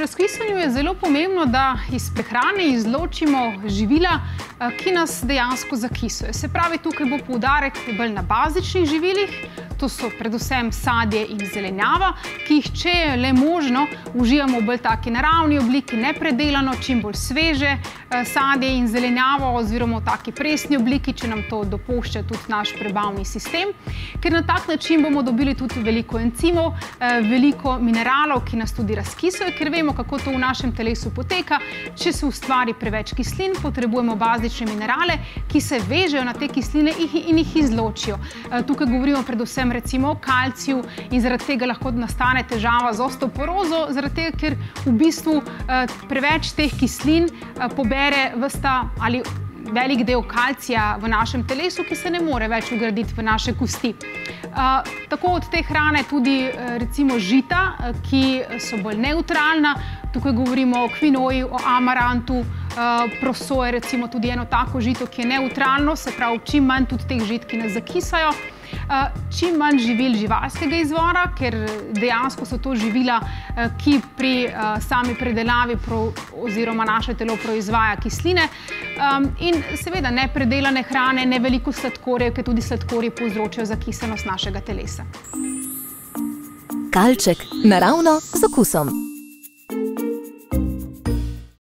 razkisanju je zelo pomembno, da iz prehrane izločimo živila, ki nas dejansko zakisujejo. Se pravi, tukaj bo poudarek bolj na bazičnih živilih, to so predvsem sadje in zelenjava, ki jih, če je le možno, uživamo v bolj taki naravni obliki, nepredelano, čim bolj sveže sadje in zelenjavo, oziroma v taki presni obliki, če nam to dopušča tudi naš prebavni sistem, ker na tak način bomo dobili tudi veliko encimov, veliko mineralov, ki nas tudi razkisujejo, ker vemo, kako to v našem telesu poteka. Če se ustvari preveč kislin, potrebujemo bazične minerale, ki se vežejo na te kisline in jih izločijo. Tukaj govorimo predvsem recimo o kalciju in zaradi tega lahko nastane težava z osteoporozo, zaradi tega, ker v bistvu preveč teh kislin pobere ali velik del kalcija v našem telesu, ki se ne more več vgraditi v naše kosti. Tako od te hrane tudi recimo žita, ki so bolj nevtralna. Tukaj govorimo o kvinoji, o amarantu, proso je recimo tudi eno tako žito, ki je nevtralno, se pravi čim manj tudi teh žit, ki nas zakisajo. Čim manj živil živalskega izvora, ker dejansko so to živila, ki pri sami predelavi oziroma naše telo proizvaja kisline. In seveda nepredelane hrane, ne veliko sladkorjev, ker tudi sladkorji povzročajo zakisenost našega telesa. Kalček, naravno, z okusom.